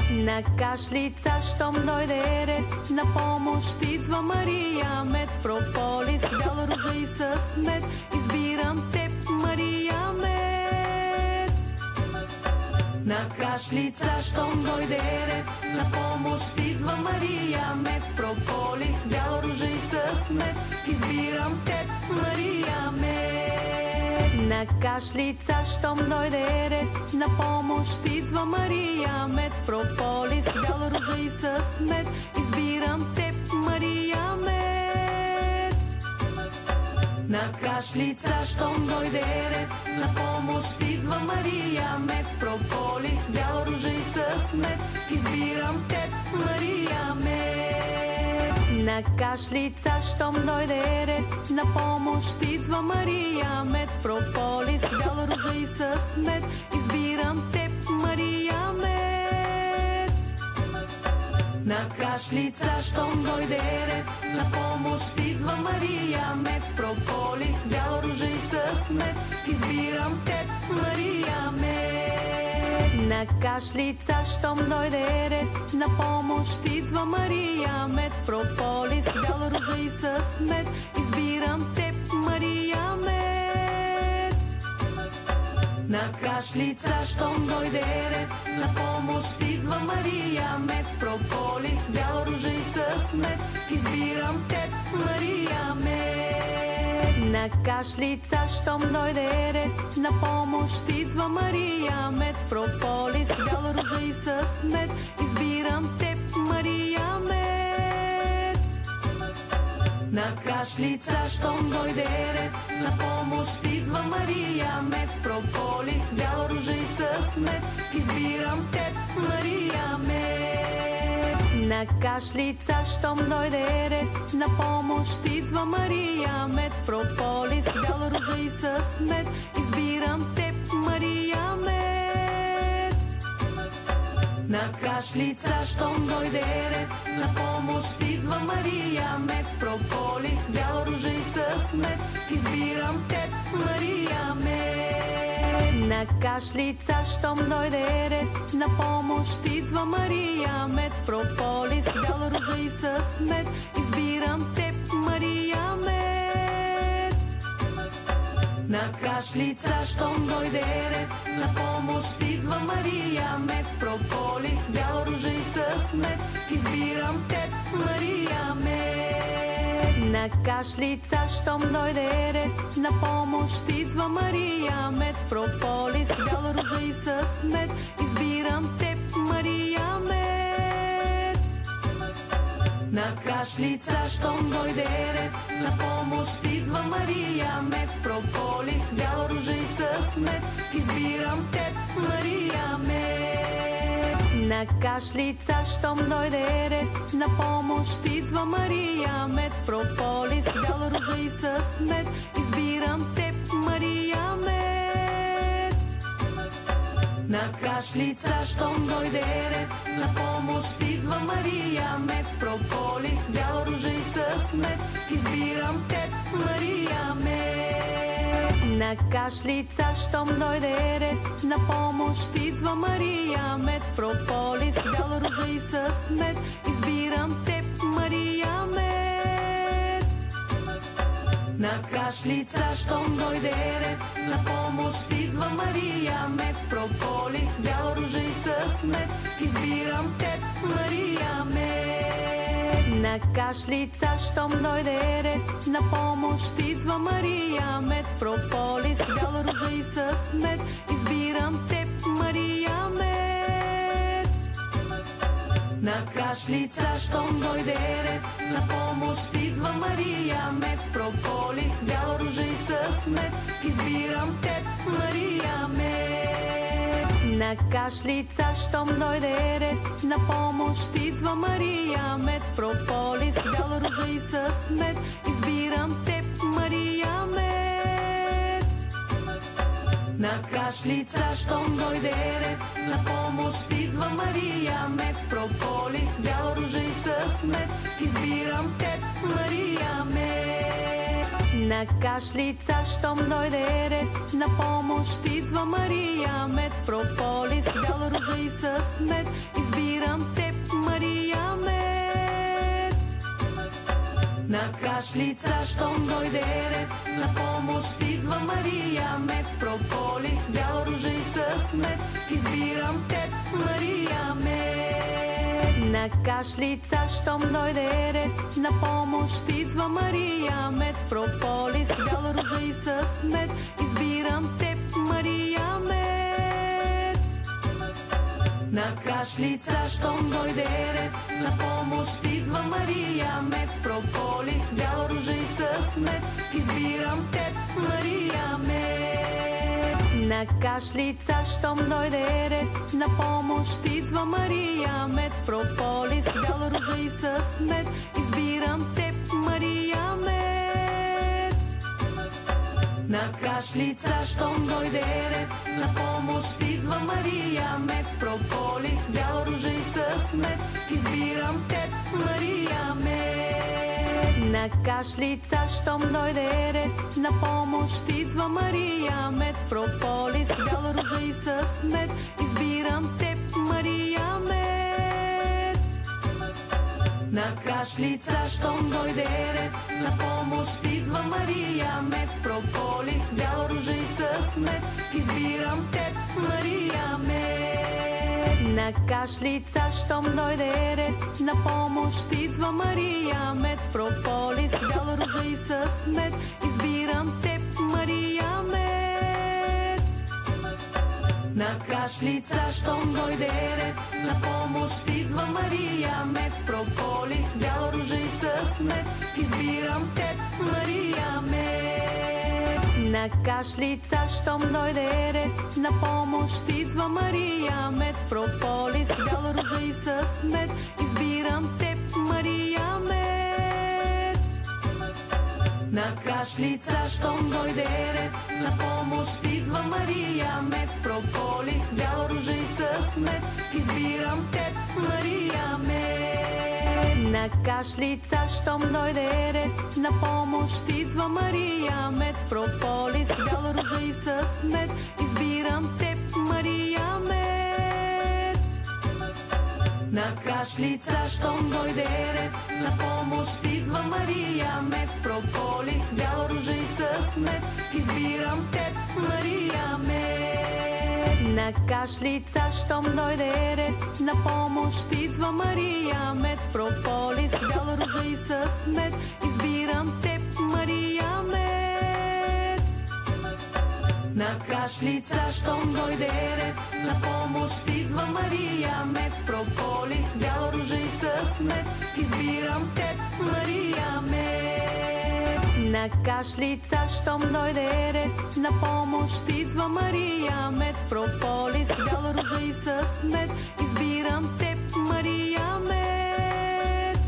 На кашлица, щом дойде ред, на помощ идва Мария Мед. С прополис, бяла ружа и с мед, избирам теб, Мария Мед. На кашлица, щом дойде ред, на помощ идва Мария Мед. С прополис, бяла ружа и с мед, избирам теб, Мария Мед. На кашлица, щом дойде ред, на помощ идва Мария Мед. С прополис, бяла ружа и с мед, избирам теб, Мария Мед. На кашлица, щом дойде ред, на помощ идва Мария Мед. С прополис, бяла ружа и с мед, избирам теб, Мария Мед. На кашлица, щом дойде ред, на помощ идва Мария Мед. С прополис, бяла ружа и с мед, избирам теб, Мария Мед. На кашлица, щом дойде ред, на помощ идва Мария Мед. С прополис, бяла ружа и с мед, избирам теб, Мария Мед. На кашлица, щом дойде ред, на помощ идва Мария Мед. С прополис, бяла ружа и с мед, избирам теб, Мария Мед. На кашлица, щом дойде ред, на помощ идва Мария Мед. С прополис, бяла ружа и с мед, избирам теб, Мария Мед. На кашлица, щом дойде ред, на помощ идва Мария Мед. С прополис, бяла ружа и с мед, избирам теб, Мария Мед. На кашлица, щом дойде ред, на помощ идва Мария Мед. С прополис, бяла ружа и с мед, избирам теб, Мария Мед. На кашлица, щом дойде ред, на помощ идва Мария Мед. С прополис, бяла ружа и с мед, избирам теб, Мария Мед. На кашлица, щом дойде ред, на помощ идва Мария Мед. С прополис, бяла ружа и с мед, избирам теб, Мария Мед. На кашлица, щом дойде ред, на помощ идва Мария Мед. С прополис, бяла ружа и с мед, избирам теб, Мария Мед. На кашлица, щом дойде ред, на помощ идва Мария Мед. С прополис, бяла ружа и с мед, избирам теб, Мария Мед. На кашлица, щом дойде ред, на помощ идва Мария Мед. С прополис, бяла ружа и с мед, избирам теб, Мария Мед. На кашлица, щом дойде ред, на помощ идва Мария Мед. С прополис, бяла ружа и с мед, избирам теб, Мария Мед. На кашлица, щом дойде ред, на помощ идва Мария Мед. С прополис, бяла ружа и с мед, избирам теб, Мария Мед. На кашлица, щом дойде ред, на помощ идва Мария Мед. С прополис, бяла ружа и с мед, избирам теб, Мария Мед. На кашлица, щом дойде ред, на помощ идва Мария Мед. С прополис, бяла ружа и с мед, избирам теб, Мария Мед. На кашлица, щом дойде ред, на помощ идва Мария Мед. С прополис, бяла ружа и с мед, избирам теб, Мария Мед. На кашлица, щом дойде ред, на помощ идва Мария Мед. С прополис, бяла ружа и с мед, избирам теб, Мария Мед. На кашлица, щом дойде ред, на помощ идва Мария Мед. С прополис, бяла ружа и с мед, избирам теб, Мария Мед. На кашлица, щом дойде ред, на помощ идва Мария Мед. С прополис, бяла ружа и с мед, избирам теб, Мария Мед. На кашлица, щом дойде ред, на помощ идва Мария Мед. С прополис, бяла ружа и с мед, избирам теб, Мария Мед. На кашлица, щом дойде ред, на помощ идва Мария Мед. С прополис, бяла ружа и с мед, избирам На кашлица, щом дойде ред, на помощ идва Мария мед, с прополис, бял ружа и с мед. Избирам теб, Мария мед. На кашлица, щом дойде ред, на помощ идва Мария мед, с прополис, бял ружа и с мед. Избирам теб, Мария мед. На кашлица, щом дойде ред, на помощ идва Мария мед, с прополис, бял ружа и с мед. Избирам теб, Мария мед. На кашлица, щом дойде ред, на помощ идва Мария мед, с прополис, бял ружа и с мед. Избирам теб, Мария мед. На кашлица, щом дойде ред, на помощ идва Мария мед, с прополис, бял ружа и с мед. Избирам теб, Мария мед. На кашлица, щом дойде ред, на помощ идва Мария мед, с прополис, бял ружа и с мед. Избирам теб, Мария мед. На кашлица, щом дойде ред, на помощ идва Мария мед, с прополис, бял ружа и с мед. Избирам теб, Мария мед. На кашлица, щом дойде ред, на помощ идва Мария мед, с прополис, бял ружа и с мед. Избирам теб, Мария мед. На кашлица, щом дойде ред, на помощ идва Мария мед, с прополис, бял ружа и с мед. Избирам теб, Мария мед. На кашлица, щом дойде ред, на помощ идва Мария мед, с прополис, бял ружа и с мед. Избирам теб, Мария мед. На кашлица, щом дойде ред, на помощ идва Мария мед, с прополис, бял ружа и с мед. Избирам теб, Мария мед. На кашлица, щом дойде ред, на помощ идва Мария мед, с прополис, бял ружа и с мед. Избирам теб, Мария мед. На кашлица, щом дойде ред, на помощ идва Мария мед, с прополис, бял ружа и с мед. Избирам теб, Мария мед. На кашлица, щом дойде ред, на помощ идва Мария мед, с прополис, бял ружа и с мед. Избирам теб, Мария мед. На кашлица, щом дойде ред, на помощ идва Мария мед, с прополис, бял ружа и с мед. Избирам теб, Мария мед. На кашлица, щом дойде ред, на помощ идва Мария мед, с прополис, бял ружа и с мед. Избирам теб, Мария мед.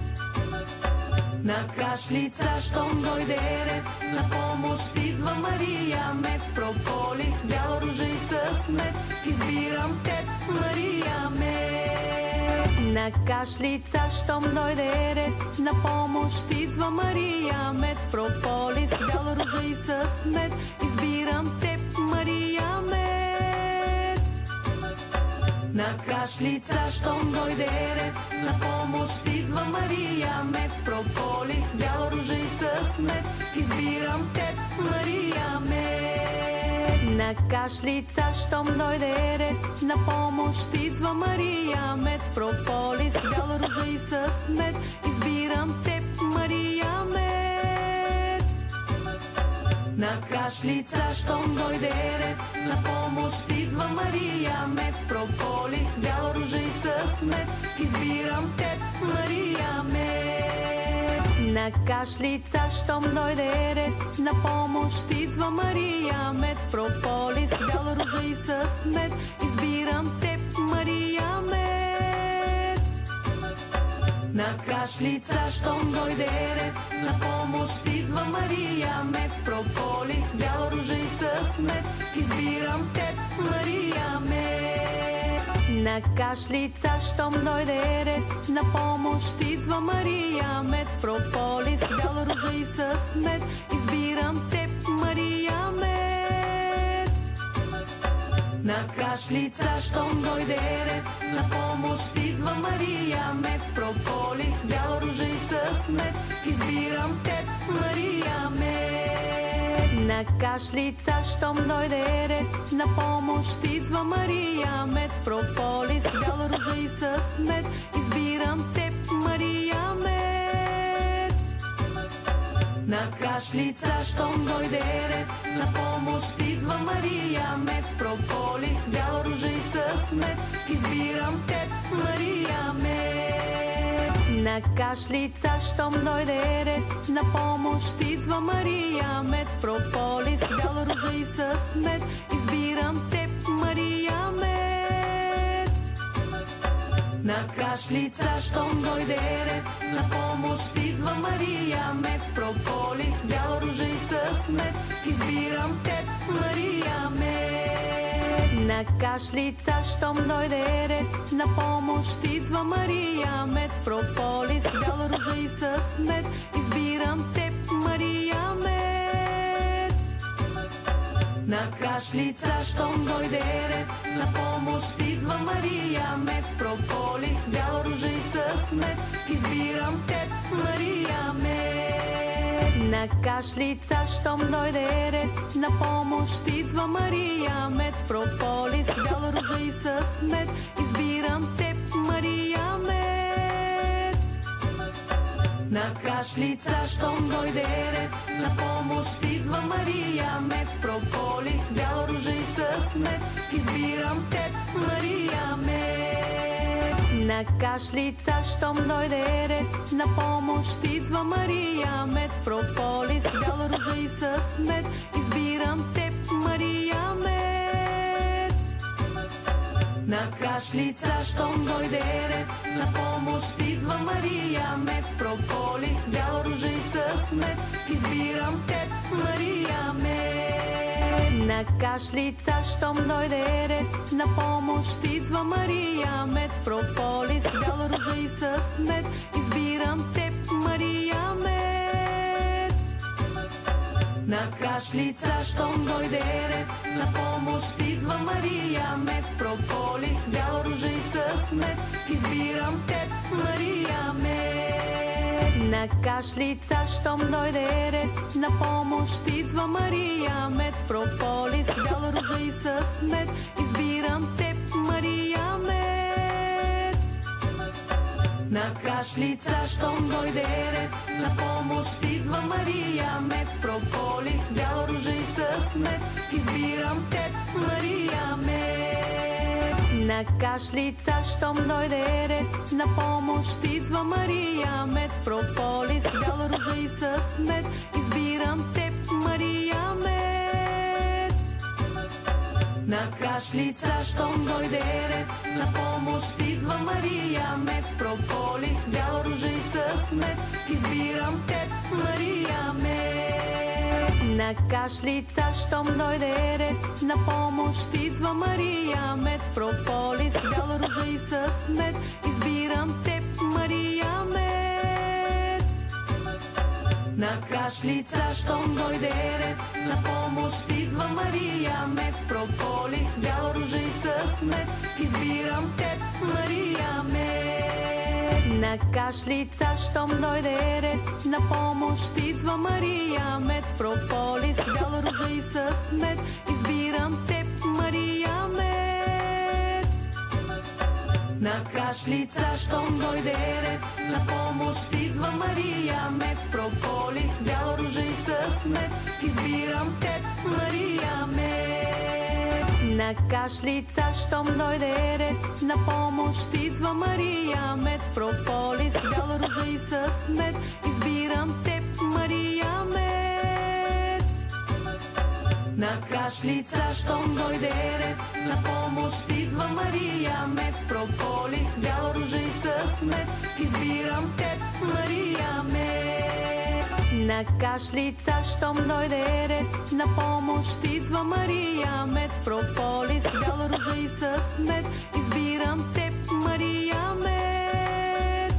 На кашлица, щом дойде ред, на помощ идва Мария мед, с прополис, бял ружа и с мед. Избирам теб, Мария мед. На кашлица, щом дойде ред, на помощ идва Мария мед, с прополис, бял ружа и с мед. Избирам теб, Мария мед. На кашлица, щом дойде ред, на помощ идва Мария мед, с прополис, бял ружа и с мед. Избирам теб, Мария мед. На кашлица, щом дойде ред, на помощ идва Мария мед, с прополис, бял ружа и с мед. Избирам теб, Мария мед. На кашлица, щом дойде ред, на помощ идва Мария мед, с прополис, бял ружа и с мед. Избирам теб, Мария мед. На кашлица, щом дойде ред, на помощ идва Мария мед, с прополис, бял ружа и с мед. Избирам теб, Мария мед. На кашлица, щом дойде ред, на помощ идва Мария мед, с прополис, бял ружа и с мед. Избирам теб, Мария мед. На кашлица, щом дойде ред, на помощ идва Мария мед, с прополис, бял ружа и с мед. Избирам теб, Мария мед. На кашлица, щом дойде ред, на помощ идва Мария мед. С прополис, бяла ружа и с мед, избирам теб, Мария мед. На кашлица, щом дойде ред, на помощ идва Мария мед. С прополис, бяла ружа и с мед, избирам теб, Мария мед. На кашлица, щом дойде ред, на помощ идва Мария мед. С прополис, бяла ружа и с мед, избирам теб, Мария мед. На кашлица, щом дойде ред, на помощ идва Мария мед. С прополис, бяла ружа и с мед, избирам теб, Мария мед. На кашлица, щом дойде ред, на помощ идва Мария мед. С прополис, бяла ружа и с мед, избирам теб, Мария мед. На кашлица, щом дойде ред, на помощ идва Мария мед. С прополис, бяла ружа и с мед, избирам теб, Мария мед. На кашлица, щом дойде ред, на помощ идва Мария мед. С прополис, бяла ружа и с мед, избирам теб, Мария мед. На кашлица, щом дойде ред, на помощ идва Мария мед. С прополис, бяла ружа и с мед, избирам теб, Мария мед. На кашлица, щом дойде ред, на помощ идва Мария мед. С прополис, бяла ружа и с мед, избирам теб, Мария мед. На кашлица, щом дойде ред, на помощ идва Мария мед. С прополис, бяла ружа и с мед, избирам теб, Мария мед. На кашлица, щом дойде ред, на помощ идва Мария мед. С прополис, бяла ружа и с мед, избирам теб, Мария мед. На кашлица, щом дойде ред, на помощ идва Мария мед. С прополис, бяла ружа и с мед, избирам теб, Мария мед. На кашлица, щом дойде ред, на помощ идва Мария мед. С прополис, бяла ружа и с мед, избирам теб, Мария мед. На кашлица, щом дойде ред, на помощ идва Мария мед. С прополис, бяла ружа и с мед, избирам теб, Мария мед. На кашлица, щом дойде ред, на помощ идва Мария мед. С прополис, бяла ружа и с мед, избирам теб, Мария мед. На кашлица, щом дойде ред, на помощ идва Мария мед. С прополис, бяла ружа и с мед, избирам теб, Мария мед. На кашлица, щом дойде ред, на помощ идва Мария мед. С прополис, бяла ружа и с мед, избирам теб, Мария мед. На кашлица, щом дойде ред, на помощ идва Мария мед. С прополис, бяла ружа и с мед, избирам теб, Мария мед. На кашлица, щом дойде ред, на помощ идва Мария мед. С прополис, бяла ружа и с мед, избирам теб, Мария мед. На кашлица, щом дойде ред, на помощ идва Мария мед. С прополис, бяла ружа и с мед, избирам теб, Мария мед. На кашлица, щом дойде ред, на помощ идва Мария мед. С прополис, бяла ружа и с мед, избирам теб, Мария мед. На кашлица, щом дойде ред, на помощ идва Мария мед. С прополис, бяла ружа и с мед, избирам теб, Мария мед. На кашлица, щом дойде ред, на помощ идва Мария мед. С прополис, бяла ружа и с мед, избирам теб, Мария мед. На кашлица, щом дойде ред, на помощ идва Мария мед. С прополис, бяла ружа и с мед, избирам теб, Мария мед.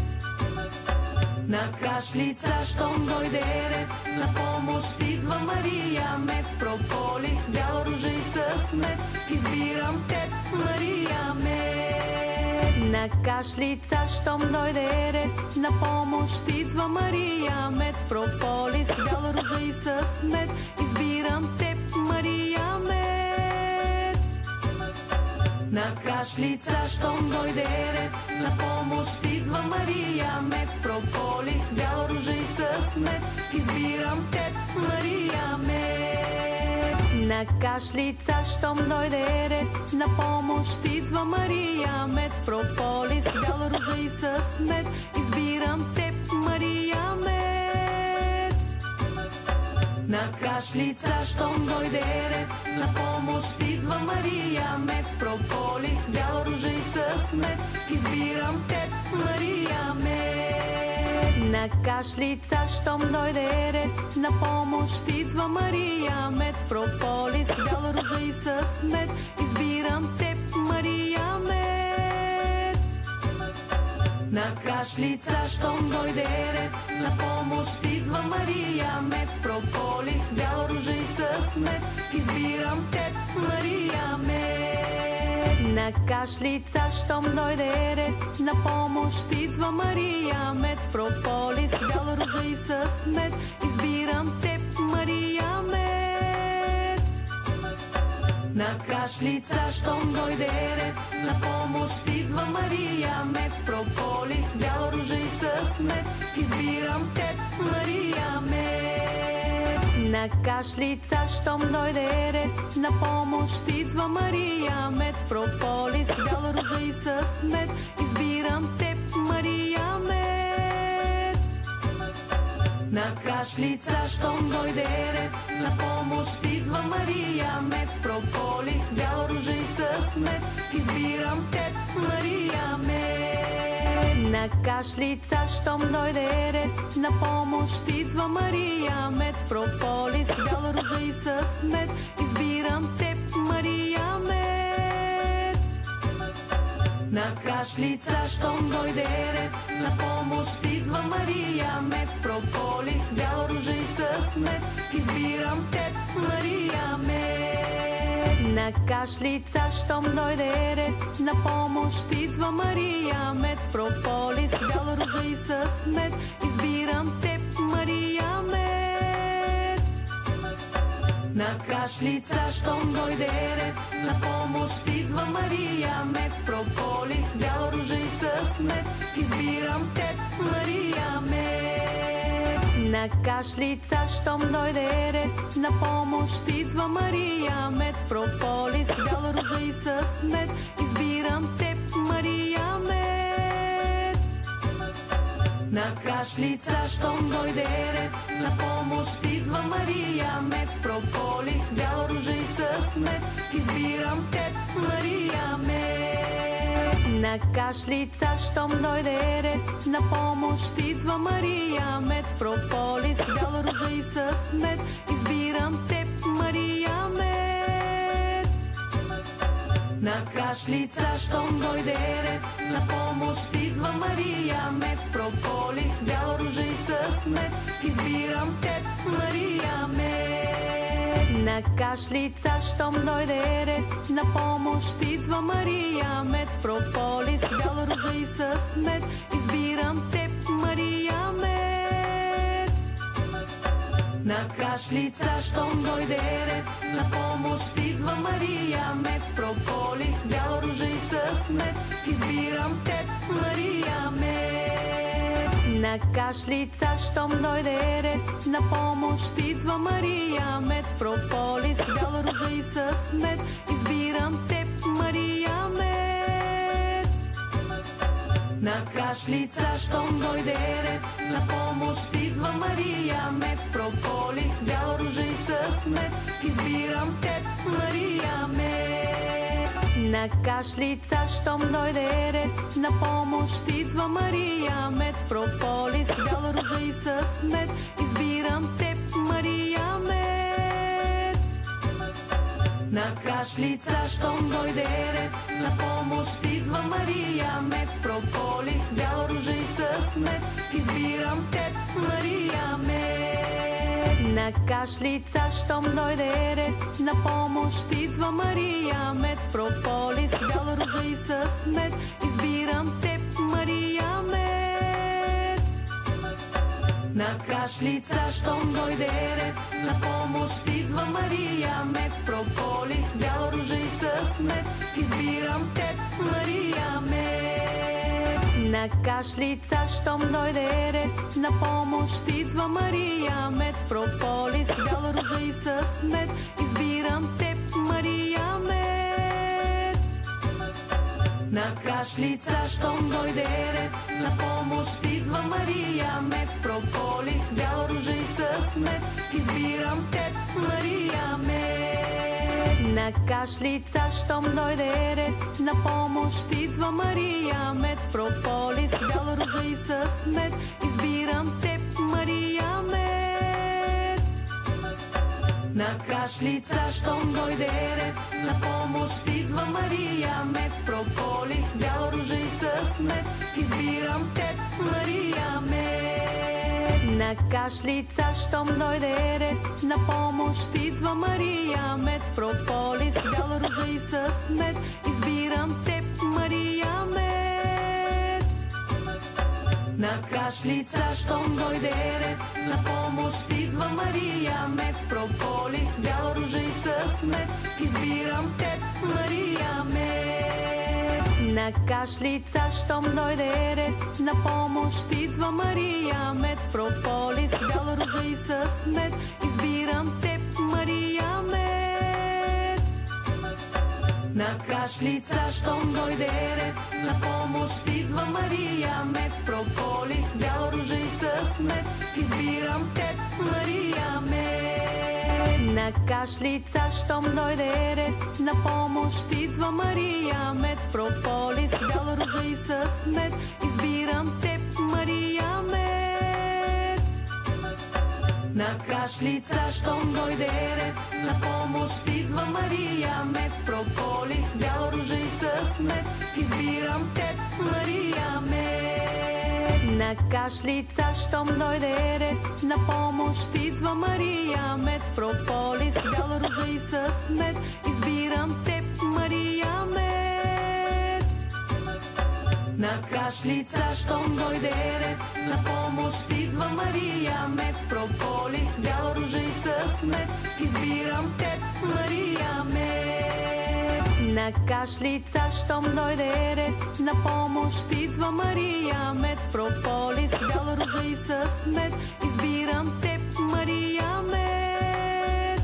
Na kašljica štom dojde red, na pomoć idva Marija med, propolis, bjelo ruže i smet, izbiram te Marija med. Na kašljica štom dojde red, na pomoć idva Marija med, propolis, bjelo ruže i smet, izbiram te Marija med. Na kašljica štom dojde red, na pomoć idva Marija med, propolis, bjelo ruže i smet, izbiram te Marija med. Na kašljica štom dojde red, na pomoć idva Marija med, propolis, bjelo ruže i smet, izbiram te Marija med. Na kašljica štom dojde red, na pomoć idva Marija med, propolis, bjelo ruže i smet, izbiram te Marija med. Na kašljica štom dojde red, na pomoć idva Marija med, propolis, bjelo ruže i smet, izbiram te Marija med. Na kašljica štom dojde red, na pomoć idva Marija med, propolis, bjelo ruže i smet, izbiram te Marija med. Na kašljica štom dojde red, na pomoć idva Marija med, propolis, bjelo ruže i smet, izbiram te Marija med. Na kašljica štom dojde red, na pomoć idva Marija med, propolis, bjelo ruže i smet, izbiram te Marija med. Na kašljica štom dojde red, na pomoć idva Marija med, propolis, bjelo ruže i smet, izbiram te Marija med. Na kašljica štom dojde red, na pomoć idva Marija med, propolis, bjelo ruže i smet, izbiram te Marija med. Na kašljica štom dojde red, na pomoć idva Marija med, propolis, bjelo ruže i smet, izbiram te Marija med. Na kašljica štom dojde red, na pomoć idva Marija med, propolis, bjelo ruže i smet, izbiram te Marija med. Na kašljica štom dojde red, na pomoć idva Marija med, propolis, bjelo ruže i smet, izbiram te Marija med. Na kašljica štom dojde red, na pomoć idva Marija med, propolis, bjelo ruže i smet, izbiram te Marija med. Na kašljica štom dojde red, na pomoć idva Marija med, propolis, bjelo ruže i smet, izbiram te Marija med. Na kašljica štom dojde red, na pomoć idva Marija med, propolis, bjelo ruže i smet, izbiram te Marija med. Na kašljica štom dojde red, na pomoć idva Marija med, propolis, bjelo ruže i smet, izbiram te Marija med. Na kašljica štom dojde red, na pomoć idva Marija med, propolis, bjelo ruže i smet, izbiram te Marija med. Na kašljica štom dojde red, na pomoć idva Marija med, propolis, bjelo ruže i smet, izbiram te Marija med. Na kašljica štom dojde red, na pomoć idva Marija med, propolis, bjelo ruže i smet, izbiram te Marija med. Na kašljica štom dojde red, na pomoć idva Marija med, propolis, bjelo ruže i smet, izbiram te Marija med. Na kašljica štom dojde red, na pomoć idva Marija med, propolis, bjelo ruže i smet, izbiram te Marija med. Na kašljica štom dojde red, na pomoć idva Marija med, propolis, bjelo ruže i smet, izbiram te Marija med. Na kašljica štom dojde red, na pomoć idva Marija med, propolis, bjelo ruže i смет, избирам теб, Мария Мед. На кашлица, щом дойде ред, на помощ идва Мария Мед. С прополис, бяла ружа и с мед, избирам теб, Мария Мед. На кашлица, щом дойде ред, на помощ идва Мария Мед. С прополис, бяла ружа и с мед, избирам теб, Мария Мед. На кашлица, щом дойде ред, на помощ идва Мария Мед. С прополис, бяла ружа и с мед, избирам теб, Мария Мед. На кашлица, щом дойде ред, на помощ идва Мария Мед. С прополис, бяла ружа и с мед, избирам теб, Мария Мед. На кашлица, щом дойде ред, на помощ идва Мария Мед. С прополис, бяла ружа и с мед, избирам теб, Мария Мед. На кашлица, щом дойде ред, на помощ идва Мария Мед. С прополис, бяла ружа и с мед, избирам теб, Мария Мед. На кашлица, щом дойде ред, на помощ идва Мария Мед. С прополис, бяла ружа и с мед, избирам теб, Мария Мед. На кашлица, щом дойде ред, на помощ идва Мария Мед. С прополис, бяла ружа и с мед, избирам теб, Мария Мед. На кашлица, щом дойде ред, на помощ идва Мария Мед. С прополис, бяла ружа и с мед, избирам теб, Мария Мед. На кашлица, щом дойде ред, на помощ идва Мария Мед. С прополис, бяла ружа и с мед, избирам теб, Мария Мед. На кашлица, щом дойде ред, на помощ идва Мария Мед. С прополис, бяла ружа и с мед, избирам теб, Мария Мед. На кашлица, щом дойде ред, на помощ идва Мария Мед. С прополис, бяла ружа и с мед, избирам теб, Мария Мед. На кашлица, щом дойде ред, на помощ идва Мария Мед. С прополис, бяла ружа и с мед, избирам теб, Мария Мед. На кашлица, щом дойде ред, на помощ идва Мария Мед. С прополис, бяла ружа и с мед, избирам теб, Мария Мед. На кашлица, щом дойде ред, на помощ идва Мария Мед. С прополис, бяла ружа и с мед, избирам теб, Мария Мед.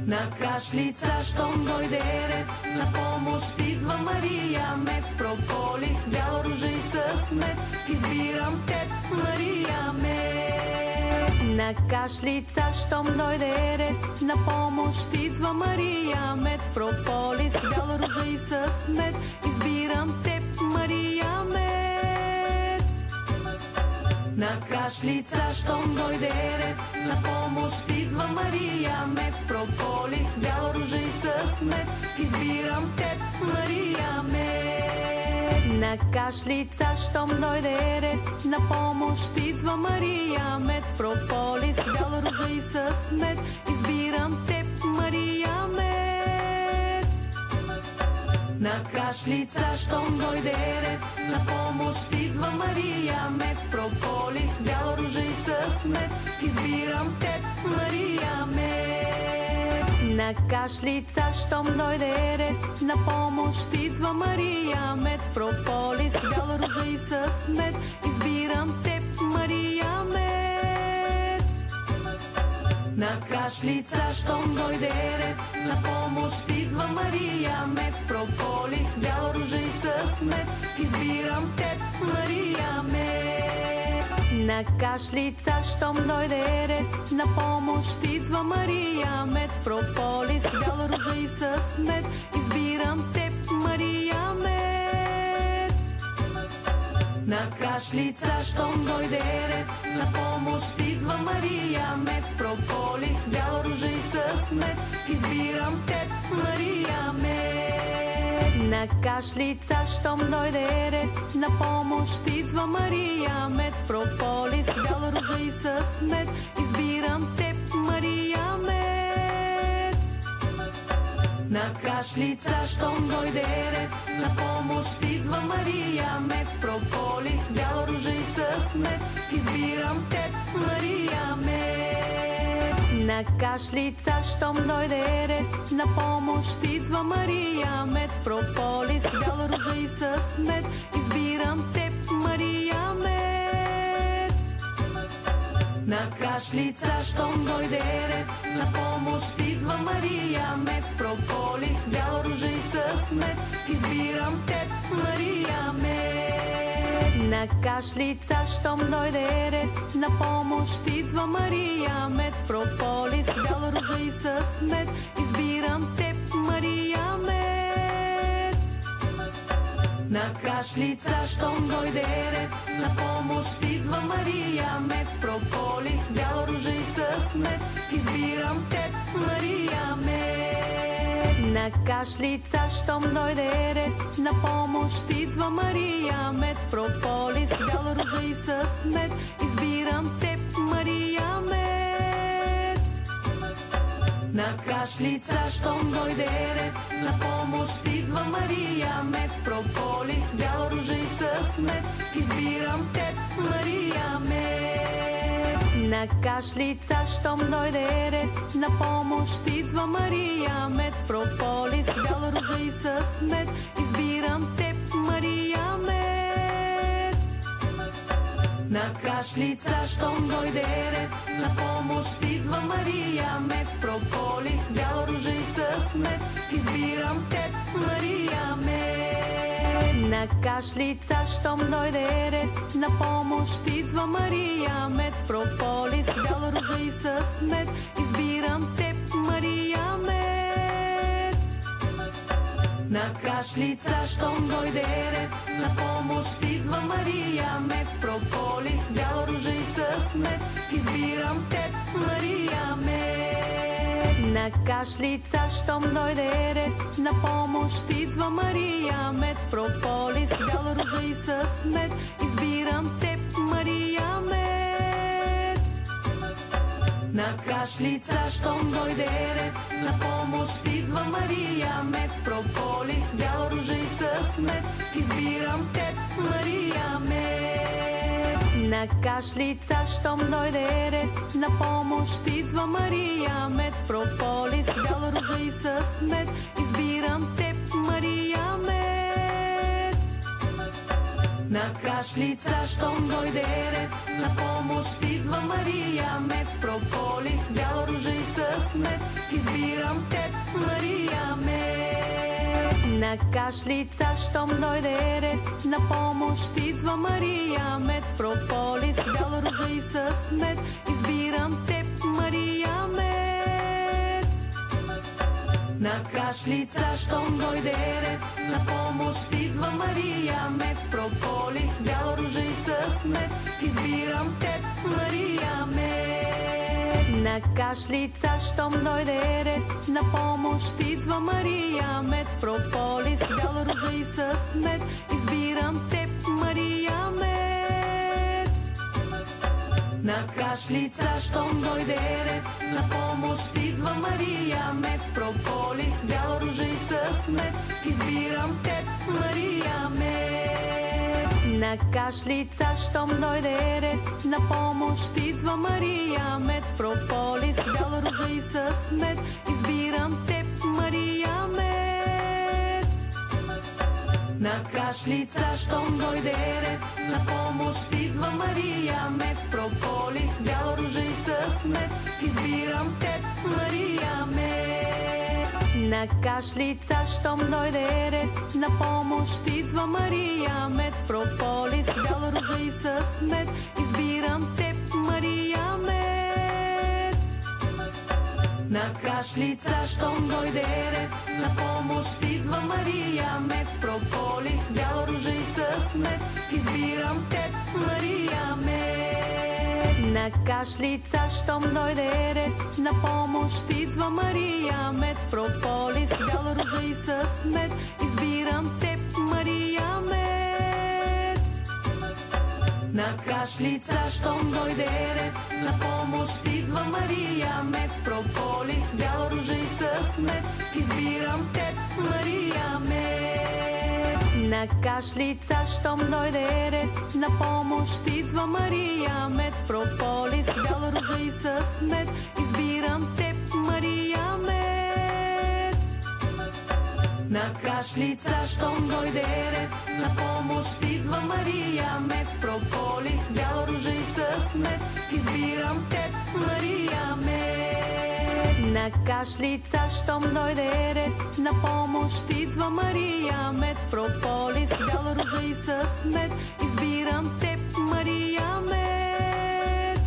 На кашлица, щом дойде ред, на помощ идва Мария Мед. С прополис, бяла ружа и с мед, избирам теб, Мария Мед. На кашлица, щом дойде ред, на помощ идва Мария Мед. С прополис, бяла ружа и с мед, избирам теб, Мария Мед. На кашлица, щом дойде ред, на помощ идва Мария Мед. С прополис, бяла ружа и с мед, избирам теб, Мария Мед. На кашлица, щом дойде ред, на помощ идва Мария Мед. С прополис, бяла ружа и с мед, избирам теб, Мария Мед. На кашлица, щом дойде ред, на помощ идва Мария Мед. С прополис, бяла ружа и с мед, избирам теб, Мария Мед. На кашлица, щом дойде ред, на помощ идва Мария Мед. С прополис, бяла ружа и с мед, избирам теб, Мария Мед. На кашлица, щом дойде ред, на помощ идва Мария Мед. С прополис, бяла ружа и с мед, избирам теб, Мария Мед. На кашлица, щом дойде ред, на помощ идва Мария Мед. С прополис, бяла ружа и с мед, избирам теб, Мария Мед. На кашлица, щом дойде ред, на помощ идва Мария Мед. С прополис, бяла ружа и с мед, избирам теб, Мария Мед. На кашлица, щом дойде ред, на помощ идва Мария Мед. С прополис, бяла ружа и с мед, избирам теб, Мария Мед. На кашлица, щом дойде ред, на помощ идва Мария Мед. С прополис, бяла ружа и с мед, избирам теб, Мария Мед. На кашлица, щом дойде ред, на помощ идва Мария Мед. С прополис, бяла ружа и с мед, избирам теб, Мария Мед. На кашлица, щом дойде ред, на помощ идва Мария Мед. С прополис, бяла ружа и с мед, избирам теб, Мария Мед. На кашлица, щом дойде ред, на помощ идва Мария Мед. С прополис, бяла ружа и с мед, избирам теб, Мария Мед. На кашлица, щом дойде ред, на помощ идва Мария Мед. С прополис, бяла ружа и с мед, избирам теб, Мария Мед. На кашлица, щом дойде ред, на помощ идва Мария Мед. С прополис, бяла ружа и с мед, избирам теб, Мария Мед. На кашлица, щом дойде ред, на помощ идва Мария Мед. С прополис, бяла ружа и с мед, избирам теб, Мария Мед. На кашлица, щом дойде ред, на помощ идва Мария Мед. С прополис, бяла ружа и с мед, избирам теб, Мария Мед. На кашлица, щом дойде ред, на помощ идва Мария Мед. С прополис, бяла ружа и с мед, избирам теб, Мария Мед. На кашлица, щом дойде ред, на помощ идва Мария Мед. С прополис, бяла ружа и с мед, избирам теб, Мария Мед. На кашлица, щом дойде ред, на помощ идва Мария Мед. С прополис, бяла ружа и с мед, избирам теб, Мария Мед. На кашлица, щом дойде ред, на помощ идва Мария Мед. С прополис, бяла ружа и с мед, избирам теб, Мария Мед. На кашлица, щом дойде ред, на помощ идва Мария Мед. С прополис, бяла ружа и с мед, избирам теб, Мария Мед. На кашлица, щом дойде ред, на помощ идва Мария Мед. С прополис, бяла ружа и с мед, избирам теб, Мария Мед. На кашлица, щом дойде ред, на помощ идва Мария Мед. С прополис, бяла ружа и с мед, избирам теб, Мария Мед. На кашлица, щом дойде ред, на помощ идва Мария Мед. С прополис, бяла ружа и с мед, избирам теб, Мария Мед. На кашлица, щом дойде ред, на помощ идва Мария Мед. С прополис, бяла ружа и с мед, избирам теб, Мария Мед. На кашлица, щом дойде ред, на помощ идва Мария Мед. С прополис, бяла ружа и с мед, избирам теб, Мария Мед. На кашлица, щом дойде ред, на помощ идва Мария Мед. С прополис, бяла ружа и с мед, избирам теб, Мария Мед. На кашлица, щом дойде ред, на помощ идва Мария Мед. С прополис, бяла ружа и с мед, избирам теб, Мария Мед. На кашлица, щом дойде ред, на помощ идва Мария Мед. С прополис, бяла ружа и с мед, избирам теб, Мария Мед. На кашлица, щом дойде ред, на помощ идва Мария Мед. С прополис, бяла ружа и с мед, избирам теб, Мария Мед. На кашлица, щом дойде ред, на помощ идва Мария Мед. С прополис, бяла ружа и с мед, избирам теб, Мария Мед. Na kašljica štom dojde red, na pomoć idva Marija, med propolis, bjelo ruže i smet, izbiram te Marija med. Na kašljica štom dojde red, na pomoć idva Marija, med propolis, bjelo ruže i smet, izbiram te Marija med. Na kašljica štom dojde red, na pomoć idva Marija, med propolis, bjelo ruže i smet, izbiram te Marija med. Na kašljica štom dojde red, na pomoć idva Marija, med propolis, bjelo ruže i smet, izbiram te Marija med. Na kašljica štom dojde red, na pomoć idva Marija, med propolis, bjelo ruže i smet, izbiram te Marija med.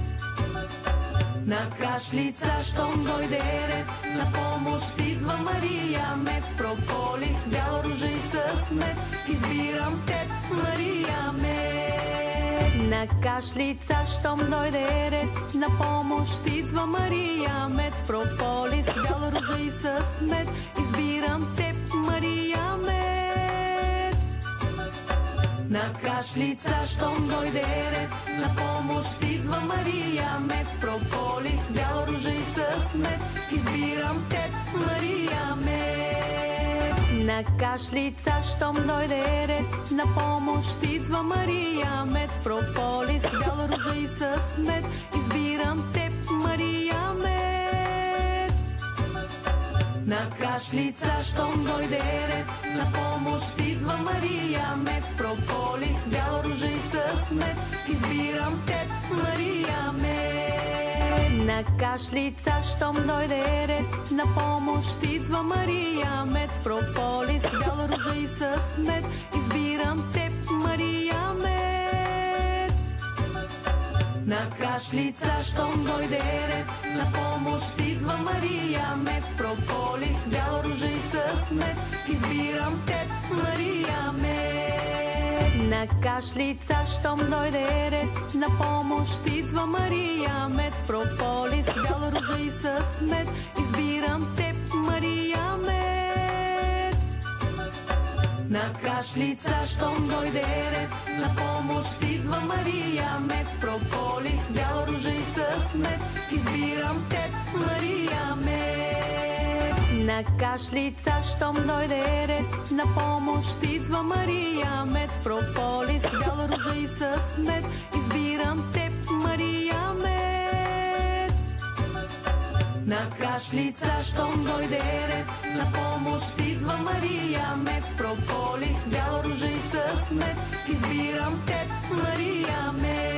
Na kašljica štom dojde red, na pomoć idva Marija, med propolis, bjelo ruže i smet, izbiram te Marija med. Na kašljica štom dojde red, na pomoć idva Marija, med propolis, bjelo ruže i smet, izbiram te Marija med. Na kašljica štom dojde red, na pomoć idva Marija, med propolis, bjelo ruže i smet, izbiram te Marija med. Na kašljica štom dojde red, na pomoć idva Marija, med propolis, bjelo ruže i smet, izbiram te Marija med. Na kašljica štom dojde red, na pomoć idva Marija, med propolis, bjelo ruže i smet, izbiram te Marija med. Na kašljica štom dojde red, na pomoć idva Marija, med propolis, bjelo ruže i smet, izbiram te Marija med. Na kašljica štom dojde red, na pomoć idva Marija, med propolis, bjelo ruže i smet, izbiram te Marija med. Na kašljica štom dojde red, na pomoć idva Marija, med propolis, bjelo ruže i smet, izbiram te Marija med. Na kašljica štom dojde red, na pomoć idva Marija, med propolis, bjelo ruže i smet, izbiram te Marija med. Na kašljica štom dojde red, na pomoć idva Marija, med propolis, bjelo ruže i smet, izbiram te Marija med. Na kašljica štom dojde red, na pomoć idva Marija, med propolis, bjelo ruže i smet, izbiram te Marija med.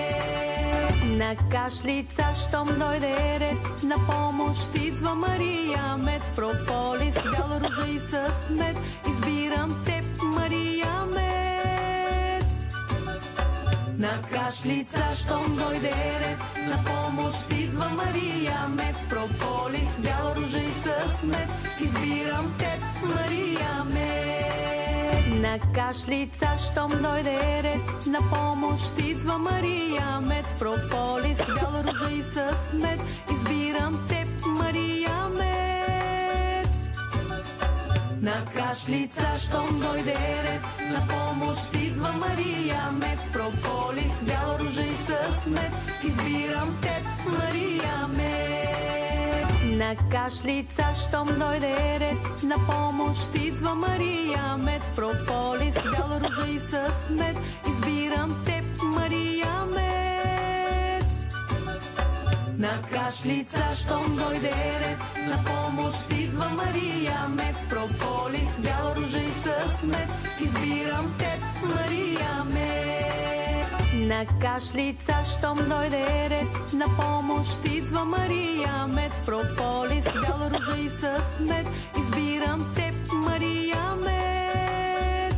Na kašljica štom dojde red, na pomoć idva Marija, med propolis, bjelo ruže i smet, izbiram te Marija med. Na kašljica štom dojde red, na pomoć idva Marija, med propolis, bjelo ruže i smet, izbiram te Marija med. Na kašljica štom dojde red, na pomoć idva Marija, med propolis, bjelo ruže i smet, izbiram te Marija med. Na kašljica štom dojde red, na pomoć idva Marija, med propolis, bjelo ruže i smet, izbiram te Marija med. Na kašljica štom dojde red, na pomoć idva Marija, med propolis, bjelo ruže i smet, izbiram te Marija med. Na kašljica štom dojde red, na pomoć idva Marija, med propolis, bjelo ruže i smet, izbiram te Marija med. Na kašljica štom dojde red, na pomoć idva Marija, med propolis, bjelo ruže i smet, izbiram te Marija med.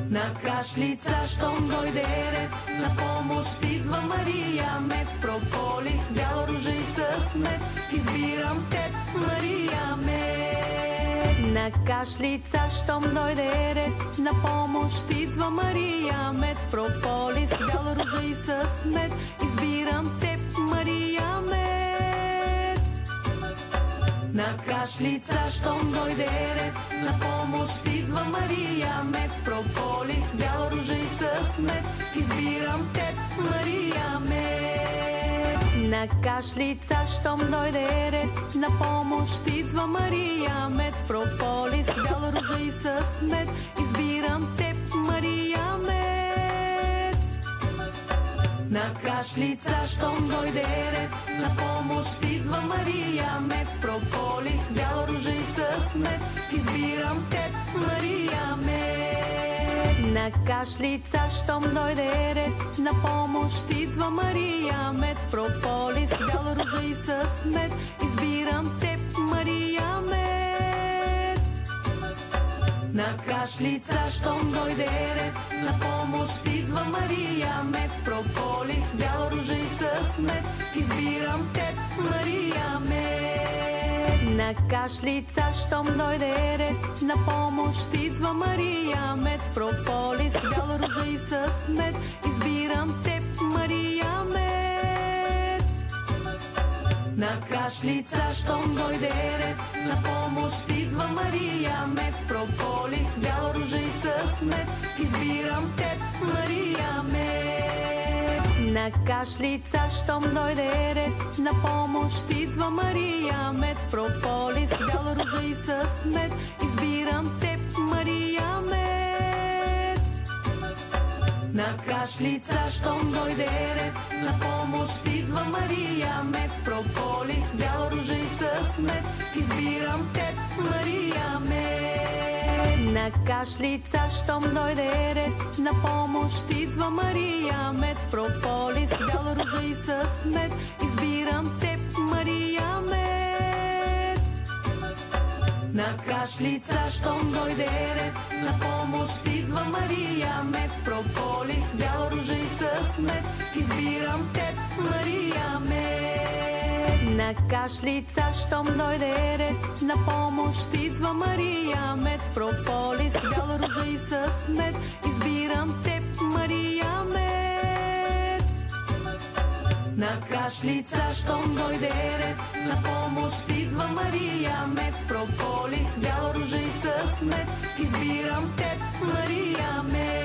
Na kašljica štom dojde red, na pomoć idva Marija, med propolis, bjelo ruže i smet, izbiram te Marija med. На кашлица, щом дойде ред, на помощ идва Мария мед с прополис, бяла ружа и с мед. Избирам теб, Мария мед. На кашлица, щом дойде ред, на помощ идва Мария мед с прополис, бяла ружа и с мед. Избирам теб, Мария мед. На кашлица, щом дойде ред, на помощ идва Мария мед с прополис, бяла ружа и с мед. Избирам теб, Мария мед. На кашлица, щом дойде ред, на помощ идва Мария мед с прополис, бяла ружа и с мед. Избирам теб, Мария мед. На кашлица, щом дойде ред, на помощ идва Мария мед с прополис, бяла ружа и с мед. Избирам теб, Мария мед. На кашлица, щом дойде ред, на помощ идва Мария мед с прополис, бяла ружа и с мед. Избирам теб, Мария мед. На кашлица, щом дойде ред, на помощ идва Мария мед с прополис, бяла ружа и с мед. Избирам теб, Мария мед. На кашлица, щом дойде ред, на помощ идва Мария мед с прополис, бяла ружа и с мед. Избирам теб, Мария мед. На кашлица, щом дойде ред, на помощ идва Мария мед с прополис, бяла ружа и с мед. Избирам теб, Мария мед. На кашлица, щом дойде ред, на помощ идва Мария мед с прополис, бяла ружа и с мед. Избирам теб, Мария мед. На кашлица, щом дойде ред, на помощ идва Мария мед с прополис, бяла ружа и с мед. Избирам теб, Мария мед. На кашлица, щом дойде ред, на помощ идва Мария мед с прополис, бяла ружа и с мед. Избирам теб, Мария мед. На кашлица, щом дойде ред, на помощ идва Мария мед с прополис, бяла ружа и с мед. Избирам теб, Мария мед. На кашлица, щом дойде ред, на помощ идва Мария мед с прополис, бяла ружа и с мед. Избирам теб, Мария мед.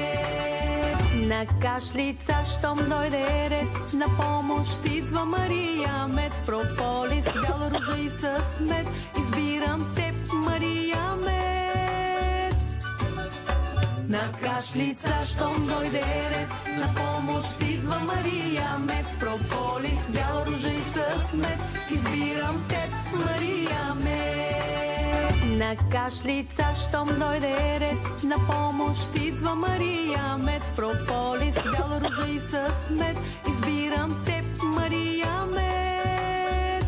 На кашлица, щом дойде ред, на помощ идва Мария мед с прополис, бяла ружа и с мед. Избирам теб, Мария мед. На кашлица, щом дойде ред, на помощ идва Мария мед с прополис, бяла ружа и с мед. Избирам теб, Мария мед. На кашлица, щом дойде ред, на помощ идва Мария мед с прополис, бяла ружа и с мед. Избирам теб, Мария мед.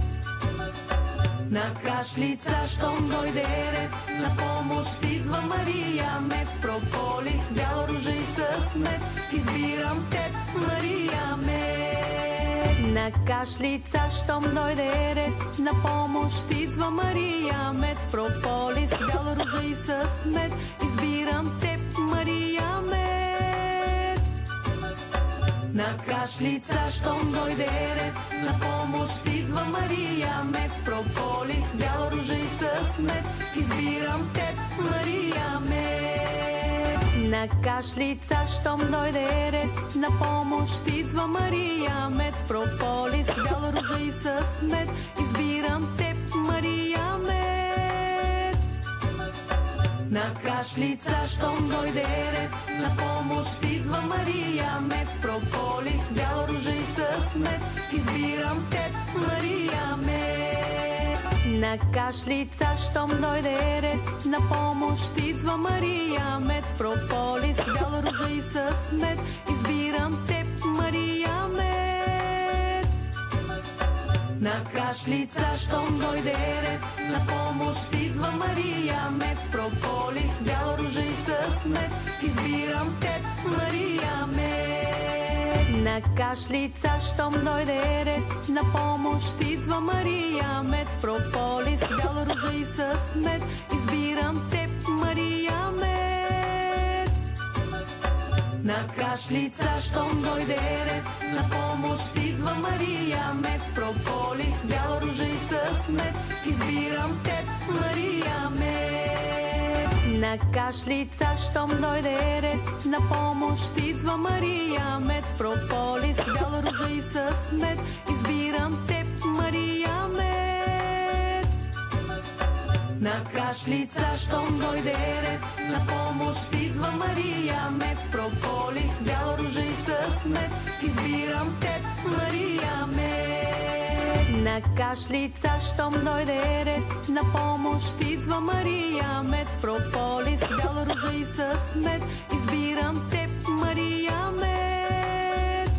На кашлица, щом дойде ред, на помощ идва Мария мед с прополис, бяла ружа и с мед. Избирам теб, Мария мед. На кашлица, щом дойде ред, на помощ идва Мария мед с прополис, бяла ружа и с мед. Избирам теб, Мария мед. На кашлица, щом дойде ред, на помощ идва Мария мед с прополис, бяла ружа и с мед. Избирам теб, Мария мед. На кашлица, щом дойде ред, на помощ идва Мария мед с прополис, бяла ружа и с мед. Избирам теб, Мария мед. На кашлица, щом дойде ред, на помощ идва Мария мед с прополис, бяла ружа и с мед. Избирам теб, Мария мед. На кашлица, щом дойде ред, на помощ идва Мария мед с прополис, бяла ружа и с мед. Избирам теб, Мария мед. На кашлица, щом дойде ред, на помощ идва Мария мед с прополис, бяла ружа и с мед. Избирам теб, Мария мед. На На кашлица, щом дойде ред, на помощ идва Мария мед. С прополис, бяла ружа и с мед, избирам теб, Мария мед. На кашлица, щом дойде ред, на помощ идва Мария мед. С прополис, бяла ружа и с мед, избирам теб, Мария мед. На кашлица, щом дойде ред, на помощ идва Мария мед. С прополис, бяла ружа и с мед, избирам теб, Мария мед. На кашлица, щом дойде ред, на помощ идва Мария мед. С прополис, бяла ружа и с мед, избирам теб, Мария мед. На кашлица, щом дойде ред, на помощ идва Мария мед. С прополис, бяла ружа и с мед, избирам теб, Мария мед.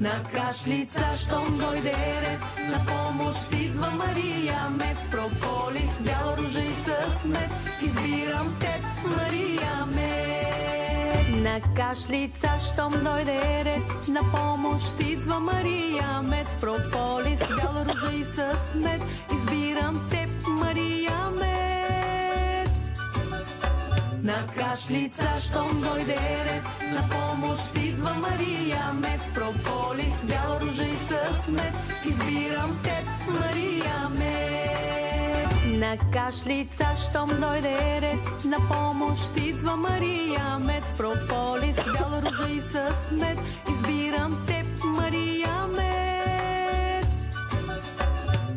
На кашлица, щом дойде ред, на помощ идва Мария мед. С прополис, бяла ружа и с мед, избирам теб, Мария мед. На кашлица, щом дойде ред, на помощ идва Мария мед. С прополис, бяла ружа и с мед, избирам теб, Мария мед. На кашлица, щом дойде ред, на помощ идва Мария мед. С прополис, бяла ружа и с мед, избирам теб, Мария мед. На кашлица, щом дойде ред, на помощ идва Мария мед. С прополис, бяла ружа и с мед, избирам теб, Мария мед.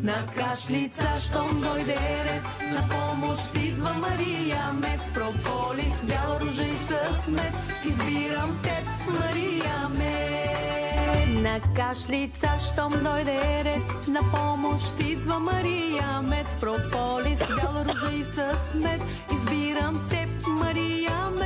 На кашлица, щом дойде ред, на помощ идва Мария мед. С прополис, бяла ружа и с мед, избирам теб, Мария мед. На кашлица, щом дойде ред, на помощ идва Мария мед. С прополис, бяла ружа и с мед, избирам теб, Мария мед.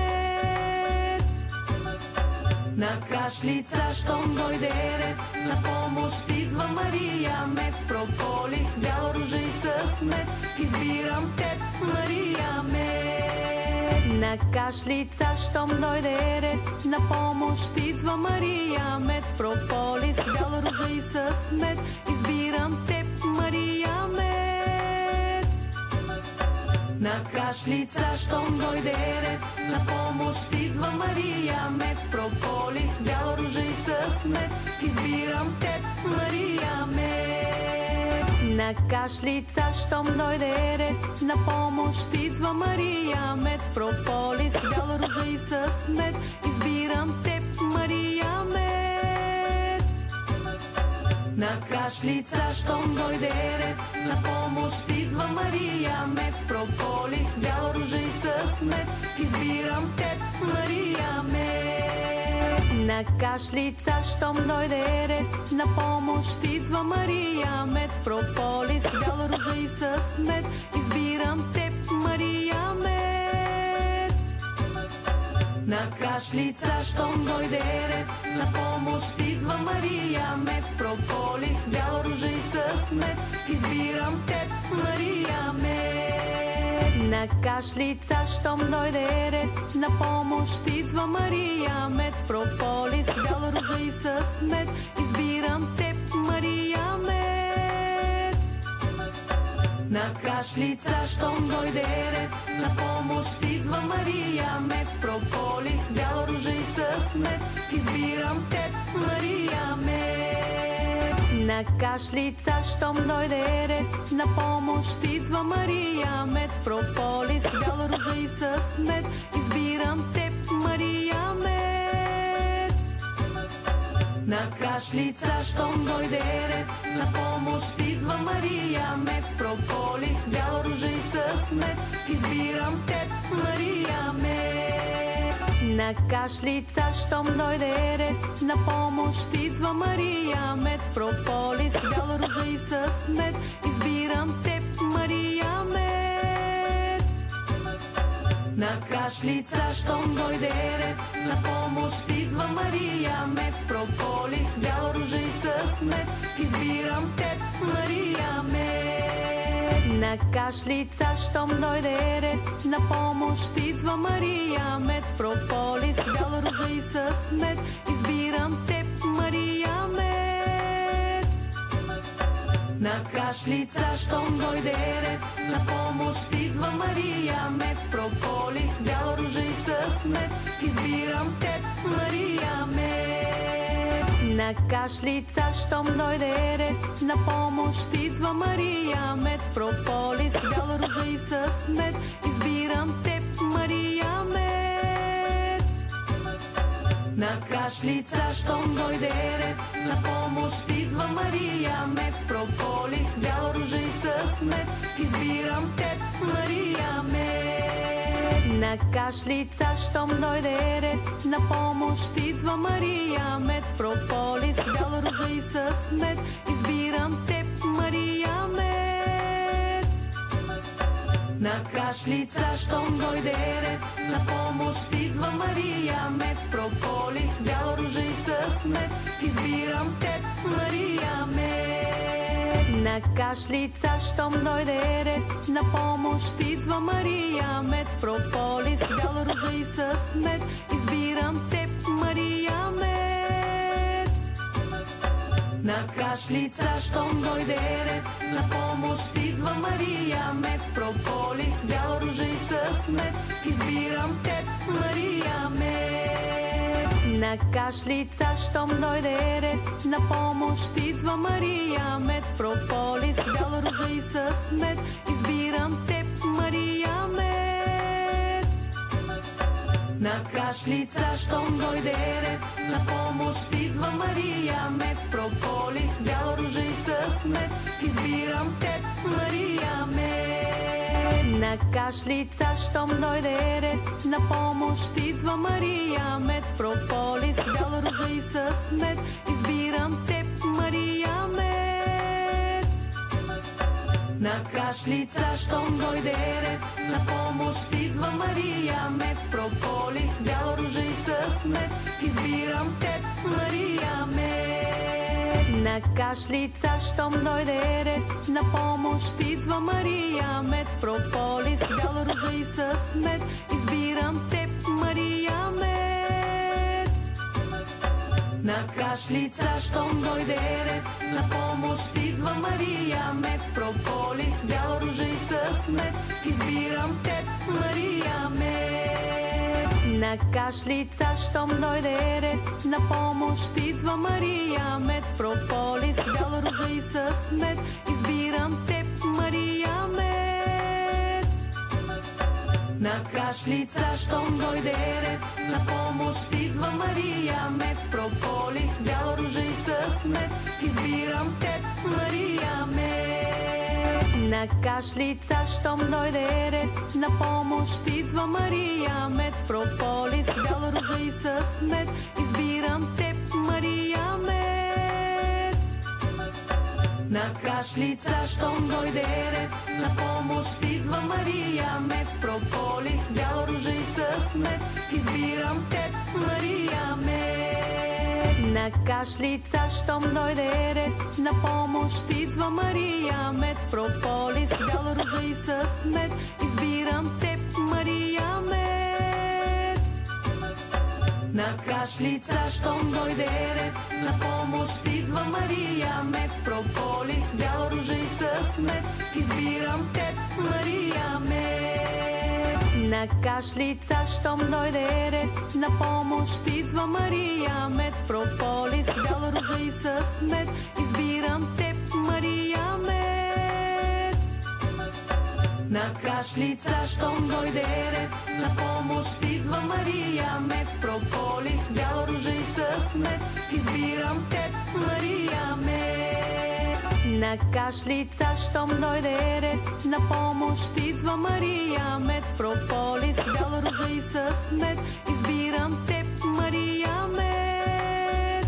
На кашлица, щом дойде ред, на помощ идва Мария мед. С прополис, бяла ружа и с мед, избирам теб, Мария мед. На кашлица, щом дойде ред, на помощ идва Мария мед. С прополис, бяла ружа и с мед, избирам теб, Мария мед. На кашлица, щом дойде ред, на помощ идва Мария мед. С прополис, бяла ружа и с мед, избирам теб, Мария мед. На кашлица, щом дойде ред, на помощ идва Мария мед. С прополис, бяла ружа и с мед, избирам теб, Мария мед. На кашлица, щом дойде ред, на помощ идва Мария мед. С прополис, бяла ружа и с мед, избирам теб, Мария мед. На кашлица, щом дойде ред, на помощ идва Мария мед. С прополис, бяла ружа и с мед, избирам теб, Мария мед. На кашлица, щом дойде ред, на помощ идва Мария мед. С прополис, бяла ружа и с мед, избирам теб, Мария мед. На кашлица, щом дойде ред, на помощ идва Мария мед. С прополис, бяла ружа и с мед, избирам теб, Мария мед. На кашлица, щом дойде ред, на помощ идва Мария мед. С прополис, бяла ружа и с мед, избирам теб, Мария мед. На кашлица, щом дойде ред, на помощ идва Мария мед. С прополис, бяла ружа и с мед, избирам теб, Мария мед. На кашлица, щом дойде ред, на помощ идва Мария мед. С прополис, бяла ружа и с мед, избирам теб, Мария мед. На кашлица, щом дойде ред, на помощ идва Мария мед. С прополис, бяла ружа и с мед, избирам теб, Мария мед. На кашлица, щом дойде ред, на помощ идва Мария мед. С прополис, бяла ружа и с мед, избирам теб, Мария мед. На кашлица, щом дойде ред, на помощ идва Мария мед. С прополис, бяла ружа и с мед, избирам На кашлица, щом дойде ред, на помощ идва Мария мед с прополис, бяла ружа и с мед. Избирам теб, Мария мед. На кашлица, щом дойде ред, на помощ идва Мария мед с прополис, бяла ружа и с мед. Избирам теб, Мария мед. На кашлица, щом дойде ред, на помощ идва Мария мед с прополис, бяла ружа и с мед. Избирам теб, Мария мед. На кашлица, щом дойде ред, на помощ идва Мария мед с прополис, бяла ружа и с мед. Избирам теб, Мария мед. На кашлица, щом дойде ред, на помощ идва Мария мед с прополис, бяла ружа и с мед. Избирам теб, Мария мед. На кашлица, щом дойде ред, на помощ идва Мария мед с прополис, бяла ружа и с мед. Избирам теб, Мария мед. На кашлица, щом дойде ред, на помощ идва Мария мед с прополис, бяла ружа и с мед. Избирам теб, Мария мед. На кашлица, щом дойде ред, на помощ идва Мария мед с прополис, бяла ружа и с мед. Избирам теб, Мария мед. На кашлица, щом дойде ред, на помощ идва Мария мед с прополис, бяла ружа и с мед. Избирам теб, Мария мед. На кашлица, щом дойде ред, на помощ идва Мария мед с прополис, бяла ружа и с мед. Избирам теб, Мария мед. На кашлица, щом дойде ред, на помощ идва Мария мед с прополис, бяла ружа и с мед. Избирам теб, Мария мед. На кашлица, щом дойде ред, на помощ идва Мария мед с прополис, бяла ружа и с мед. Избирам теб, Мария мед. На кашлица, щом дойде ред, на помощ идва Мария мед с прополис, бяла ружа и с мед. Избирам теб, Мария мед. На кашлица, щом дойде ред, на помощ идва Мария мед с прополис, бяла ружа и с мед. Избирам теб, Мария мед. На кашлица, щом дойде ред, на помощ идва Мария мед с прополис, бяла ружа и с мед. Избирам теб, Мария мед. На кашлица, щом дойде ред, на помощ идва Мария мед с прополис, бяла ружа и с мед. Избирам теб, Мария мед. На кашлица, щом дойде ред, на помощ идва Мария мед с прополис, бяла ружа и с мед. Избирам теб, Мария мед. На кашлица, щом дойде ред, на помощ идва Мария мед с прополис, бяла ружа и с мед. Избирам теб, Мария мед. На кашлица, щом дойде ред, на помощ идва Мария мед с прополис, бяла ружа и с мед. Избирам теб, Мария мед. На кашлица, щом дойде ред, на помощ идва Мария мед с прополис, бяла ружа и с мед. Избирам теб, Мария мед. На кашлица, щом дойде ред, на помощ идва Мария мед с прополис, бяла ружа и с мед. Избирам теб, Мария мед. На кашлица, щом дойде ред, на помощ идва Мария мед с прополис, бяла ружа и с мед. Избирам теб, Мария мед.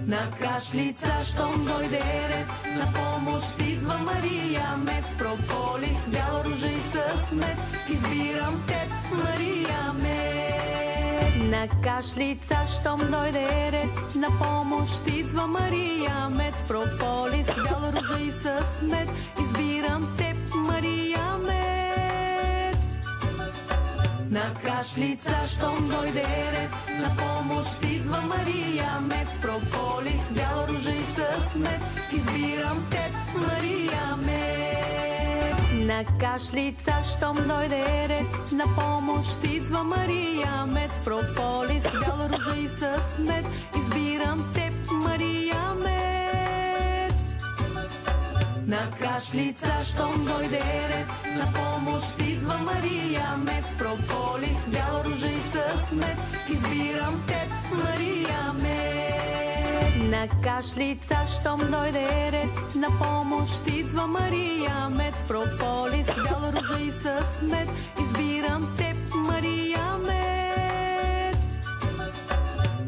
На кашлица, щом дойде ред, на помощ идва Мария мед с прополис, бяла ружа и с мед. Избирам теб, Мария мед. На кашлица, щом дойде ред, на помощ идва Мария мед с прополис, бяла ружа и с мед. Избирам теб, Мария мед. На кашлица, щом дойде ред, на помощ помощ идва Мария мед с прополис, бяла ружа и с мед. Избирам теб, Мария мед. На кашлица, щом дойде ред, на помощ идва Мария мед с прополис, бяла ружа и с мед. Избирам теб, Мария мед. На кашлица, щом дойде ред, на помощ идва Мария мед с прополис, бяла ружа и с мед. Избирам теб, Мария мед. На кашлица, щом дойде ред, на помощ идва Мария мед с прополис, бяла ружа и с мед. Избирам теб, Мария мед.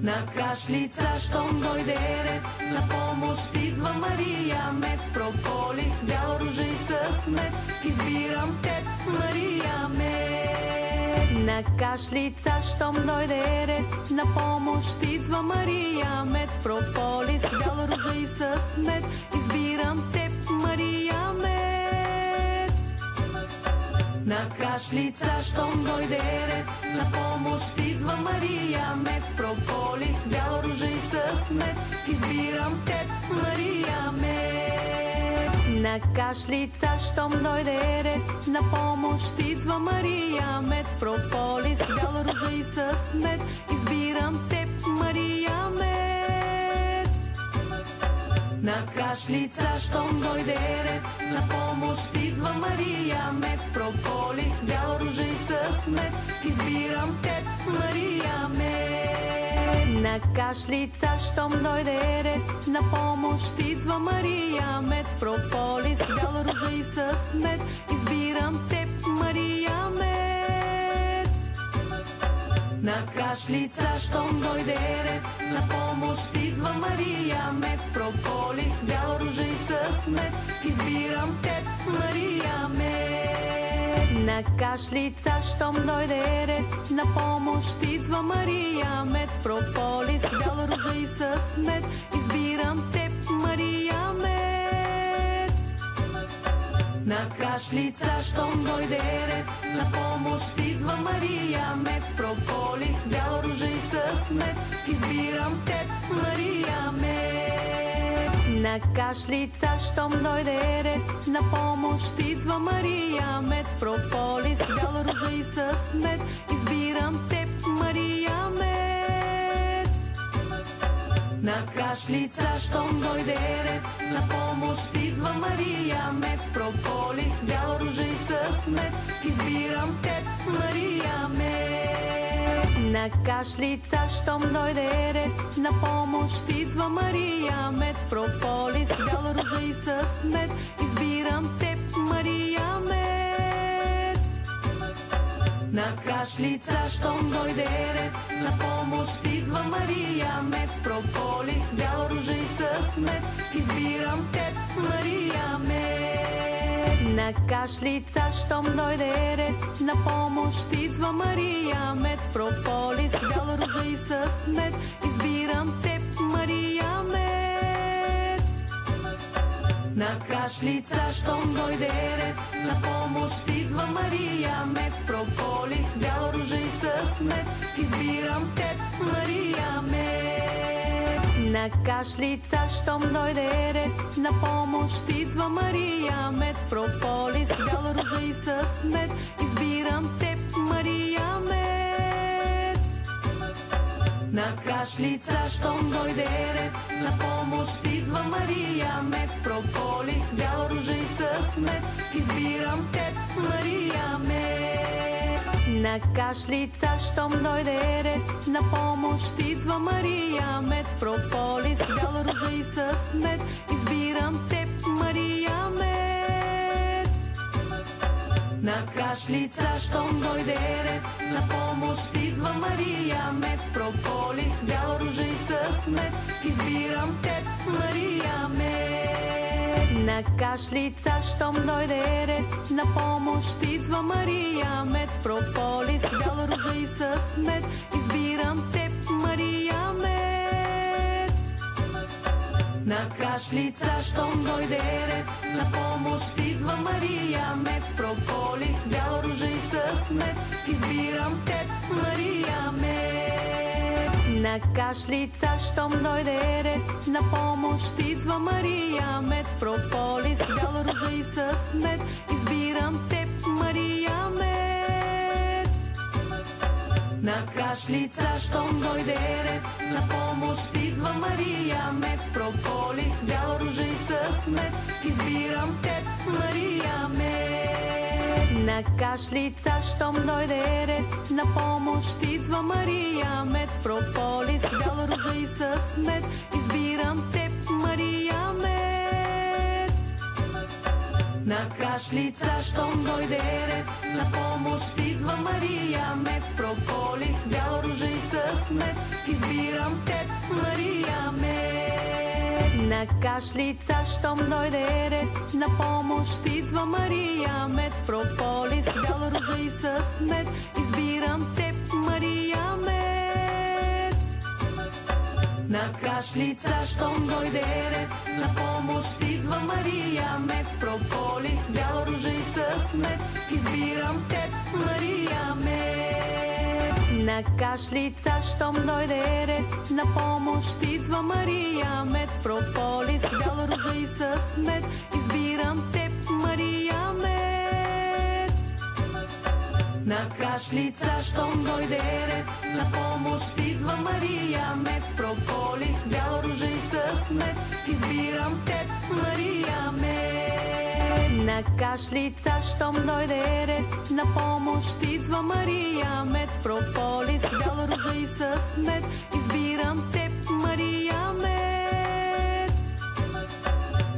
На кашлица, щом дойде ред, на помощ идва Мария мед с прополис, бяла ружа и с мед. Избирам теб, Мария мед. На кашлица, щом дойде ред, на помощ идва Мария мед с прополис, бяла ружа и с мед. Избирам теб, Мария мед. На кашлица, щом дойде ред, на помощ идва Мария мед с прополис, бяла ружа и с мед. Избирам теб, Мария мед. На кашлица, щом дойде ред, на помощ идва Мария мед с прополис, бяла ружа и с мед. Избирам теб, Мария мед. На кашлица, щом дойде ред, на помощ идва Мария мед с прополис, бяла ружа и с мед. Избирам теб, Мария мед. На кашлица, щом дойде ред, на помощ идва Мария мед с прополис, бяла ружа и с мед. Избирам теб, Мария мед. На кашлица, щом дойде ред, на помощ идва Мария мед с прополис, бяла ружа и с мед. Избирам теб, Мария мед. На кашлица, щом дойде ред, на помощ идва Мария мед с прополис, бяла ружа и с мед. Избирам теб, Мария мед. На кашлица, щом дойде ред, на помощ идва Мария мед с прополис, бяла ружа и с мед. Избирам теб, Мария мед. На кашлица, щом дойде ред, на помощ идва Мария мед с прополис, бяла ружа и с мед. Избирам теб, Мария мед. На кашлица, щом дойде ред, на помощ идва Мария мед с прополис, бяла ружа и с мед. Избирам теб, Мария мед. На кашлица, щом дойде ред, на помощ идва Мария мед с прополис, бяла ружа и с мед. Избирам теб, Мария мед. На кашлица, щом дойде ред, на помощ идва Мария мед с прополис, бяла ружа и с мед. Избирам теб, Мария мед. На кашлица, щом дойде ред, на помощ идва Мария мед с прополис, бяла ружа и с мед. Избирам теб, Мария мед. На кашлица, щом дойде ред, на помощ идва Мария мед с прополис, бяла ружа и с мед. Избирам теб, Мария мед. На кашлица, щом дойде ред, на помощ идва Мария мед с прополис, бяла ружа и с мед. Избирам теб, Мария мед. На кашлица, щом дойде ред, на помощ идва Мария мед с прополис, бяла ружа и с мед. Избирам теб, Мария мед. На кашлица, щом дойде ред, на помощ идва Мария мед с прополис, бяла ружа и с мед. Избирам теб, Мария мед. На кашлица, щом дойде ред, на помощ идва Мария мед с прополис, бяла ружа и с мед. Избирам теб, Мария мед. На кашлица, щом дойде ред, на помощ идва Мария мед с прополис, бяла ружа и с мед. Избирам теб, Мария мед. На кашлица, щом дойде ред, на помощ идва Мария мед с прополис, бяла ружа и с мед. Избирам теб, Мария мед. На кашлица, щом дойде ред, на помощ идва Мария мед с прополис, бяла ружа и с мед. Избирам теб, Мария мед. На кашлица, щом дойде ред, на помощ идва Мария мед с прополис, бяла ружа и с мед. Избирам теб, Мария мед. На кашлица, щом дойде ред, на помощ идва Мария мед с прополис, бяла ружа и с мед. Избирам теб, Мария мед. На кашлица, щом дойде ред, на помощ идва Мария мед с прополис, бяла ружа и с мед. Избирам теб, Мария мед. На кашлица, щом дойде ред, на помощ идва Мария мед с прополис, бяла ружа и с мед. Избирам теб, Мария мед. На кашлица, щом дойде ред, на помощ идва Мария мед с прополис, бяла ружа и с мед. Избирам теб, Мария мед. На кашлица, щом дойде ред, на помощ идва Мария мед с прополис, бяла ружа и с мед. Избирам теб, Мария мед. На кашлица, щом дойде ред, на помощ идва Мария мед с прополис, бяла ружа и с мед. Избирам теб, Мария мед. На кашлица, щом дойде ред, на помощ идва Мария мед с прополис, бяла ружа и с мед. Избирам теб, Мария мед.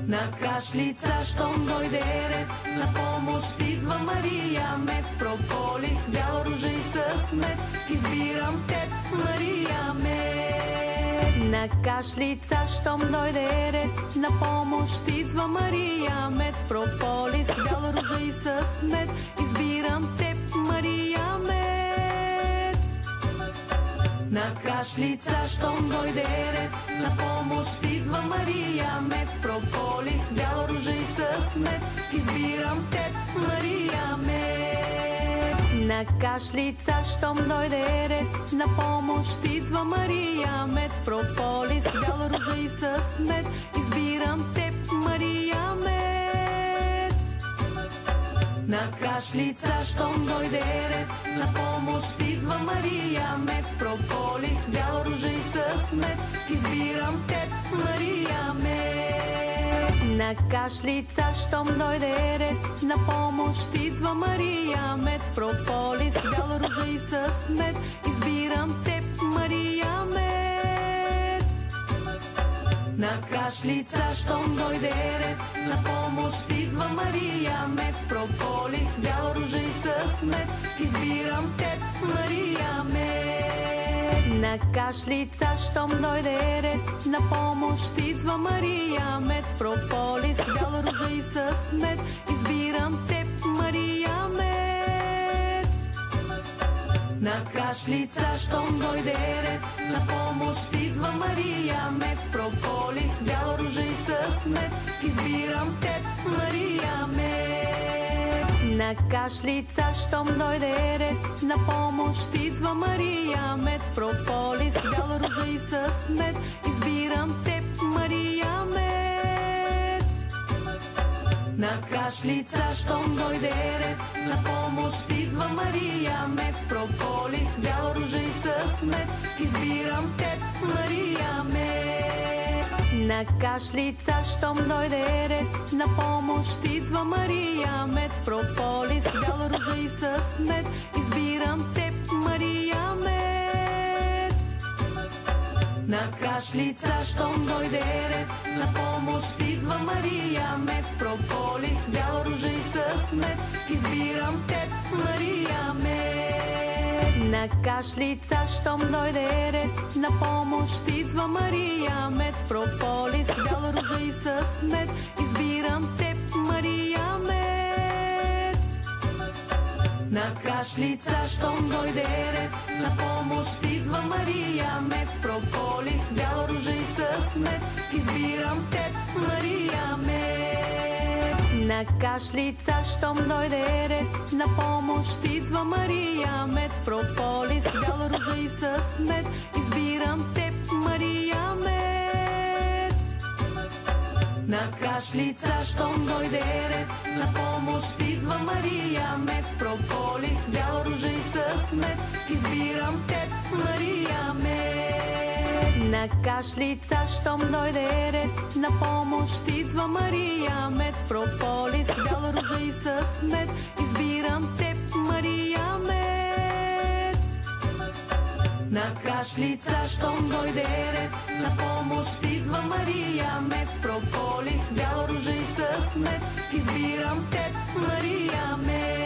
На кашлица, щом дойде ред, на помощ идва Мария мед с прополис, бяла ружа и с мед. Избирам теб, Мария мед. На кашлица, щом дойде ред, на помощ идва Мария мед с прополис, бяла ружа и с мед. Избирам теб, Мария мед. На кашлица, щом дойде ред, на помощ идва Мария мед с прополис, бяла ружа и с мед. Избирам теб, Мария мед. На кашлица, щом дойде ред, на помощ идва Мария мед с прополис, бяла ружа и с мед. Избирам теб, Мария мед. На кашлица, щом дойде ред, на помощ идва Мария мед с прополис, бяла ружа и с мед. Избирам теб, Мария мед. На кашлица, щом дойде ред, на помощ идва Мария мед с прополис, бяла ружа и с мед. Избирам теб, Мария мед. На кашлица, щом дойде ред, на помощ идва Мария мед с прополис, бяла ружа и с мед. Избирам теб, Мария мед. На кашлица, щом дойде ред, на помощ идва Мария мед с прополис, бяла ружа и с мед. Избирам теб, Мария мед. На кашлица, щом дойде ред, на помощ идва Мария мед с прополис, бяла ружа и с мед. Избирам теб, Мария мед. На кашлица, щом дойде ред, на помощ идва Мария мед с прополис, бяла ружа и с мед. Избирам теб, Мария мед. На кашлица, щом дойде ред, на помощ идва Мария мед с прополис, бяла ружа и с мед. Избирам теб, Мария мед. На кашлица, щом дойде ред, на помощ идва Мария мед с прополис, бяла ружа и с мед. Избирам теб, Мария мед. На кашлица, щом дойде ред, на помощ идва Мария мед с прополис, бяла ружа и с мед. Избирам теб, Мария мед. На кашлица, щом дойде ред, на помощ идва Мария мед с прополис, бяла ружа и с мед. Избирам теб, Мария мед. На кашлица, щом дойде ред, на помощ идва Мария мед с прополис, бяла ружа и с мед. Избирам теб, Мария мед. На кашлица, щом дойде ред, на помощ идва Мария мед с прополис, бяла ружа и с мед. Избирам На кашлица, щом дойде ред, на помощ идва Мария Мед. С прополис, бяла ружа и с мед, избирам теб, Мария Мед. На кашлица, щом дойде ред, на помощ идва Мария Мед. С прополис, бяла ружа и с мед, избирам теб, Мария Мед. На кашлица, щом дойде ред, на помощ идва Мария Мед. С прополис, бяла ружа и с мед, избирам теб, Мария Мед.